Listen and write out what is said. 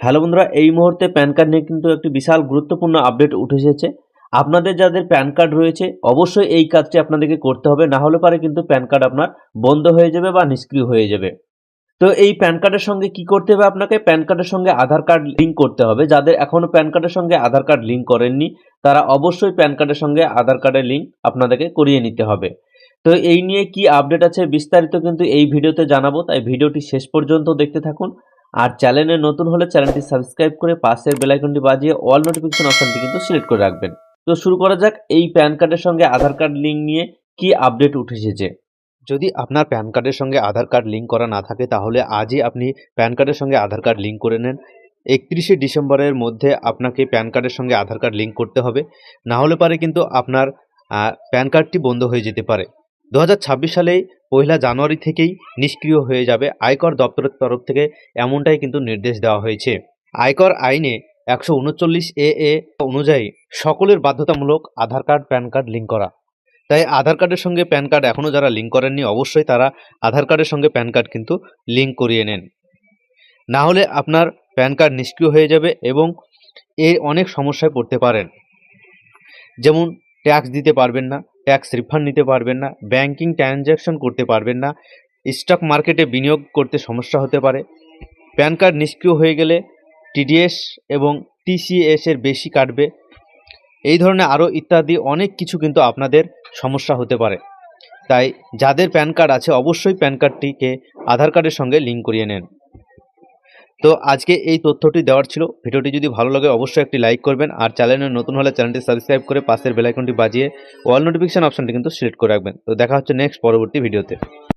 Hello বন্ধুরা, এই মুহূর্তে প্যান কার্ড নিয়ে কিন্তু একটি বিশাল গুরুত্বপূর্ণ আপডেট উঠে এসেছে। আপনাদের যাদের প্যান কার্ড রয়েছে অবশ্যই এই কাজটি আপনাদেরকে করতে হবে, না হলে পারে কিন্তু প্যান কার্ড আপনার বন্ধ হয়ে যাবে বা নিষ্ক্রিয় হয়ে যাবে। তো এই প্যান কার্ডের সঙ্গে কি করতে হবে, আপনাকে প্যান কার্ডের সঙ্গে আধার কার্ড লিঙ্ক করতে হবে। যাদের এখনো প্যান কার্ডের সঙ্গে আধার কার্ড লিঙ্ক করেননি তারা অবশ্যই প্যান কার্ডের সঙ্গে আধার কার্ডের লিঙ্ক আপনাদেরকে করিয়ে নিতে হবে। তো এই নিয়ে কি আপডেট আছে বিস্তারিত কিন্তু এই ভিডিওতে জানাবো, তাই ভিডিওটি শেষ পর্যন্ত দেখতে থাকুন। আর চ্যানেলে নতুন হলে চ্যানেলটি সাবস্ক্রাইব করে পাশের বেল আইকনটি বাজিয়ে অল নোটিফিকেশন অপশনটি কিন্তু সিলেক্ট করে রাখবেন। তো শুরু করা যাক এই প্যান কার্ডের সঙ্গে আধার কার্ড লিঙ্ক নিয়ে কি আপডেট উঠে এসেছে। যদি আপনার প্যান কার্ডের সঙ্গে আধার কার্ড লিঙ্ক করা না থাকে তাহলে আজই আপনি প্যান কার্ডের সঙ্গে আধার কার্ড লিঙ্ক করে নেন। 31শে ডিসেম্বরের মধ্যে আপনাকে প্যান কার্ডের সঙ্গে আধার কার্ড লিঙ্ক করতে হবে, না হলে পারে কিন্তু আপনার প্যান কার্ডটি বন্ধ হয়ে যেতে পারে। 2026 সালেই 1 জানুয়ারি থেকেই নিষ্ক্রিয় হয়ে যাবে, আয়কর দপ্তরের তরফ থেকে এমনটাই কিন্তু নির্দেশ দেওয়া হয়েছে। আয়কর আইনে 139 এ অনুযায়ী সকলের বাধ্যতামূলক আধার কার্ড প্যান কার্ড লিঙ্ক করা। তাই আধার কার্ডের সঙ্গে প্যান কার্ড এখনও যারা লিঙ্ক করেননি অবশ্যই তারা আধার কার্ডের সঙ্গে প্যান কার্ড কিন্তু লিঙ্ক করিয়ে নেন, না হলে আপনার প্যান কার্ড নিষ্ক্রিয় হয়ে যাবে এবং এর অনেক সমস্যায় পড়তে পারেন। যেমন ট্যাক্স দিতে পারবেন না, ট্যাক্স রিফান্ড নিতে পারবেন না, ব্যাংকিং ট্রানজ্যাকশন করতে পারবেন না, স্টক মার্কেটে বিনিয়োগ করতে সমস্যা হতে পারে। প্যান কার্ড নিষ্ক্রিয় হয়ে গেলে টিডিএস এবং টিসিএস এর বেশি কাটবে, এই ধরনের আরও ইত্যাদি অনেক কিছু কিন্তু আপনাদের সমস্যা হতে পারে। তাই যাদের প্যান কার্ড আছে অবশ্যই প্যান কার্ডটিকে আধার কার্ডের সঙ্গে লিঙ্ক করিয়ে নেন। তো আজকে এই তথ্যটি দেওয়ার ছিল। ভিডিওটি যদি ভালো লাগে অবশ্যই একটি লাইক করবেন, আর চ্যানেলে নতুন হলে চ্যানেলটি সাবস্ক্রাইব করে পাশের বেল আইকনটি বাজিয়ে অল নোটিফিকেশন অপশনটি কিন্তু সিলেক্ট করে রাখবেন। তো দেখা হচ্ছে নেক্সট পরবর্তী ভিডিওতে।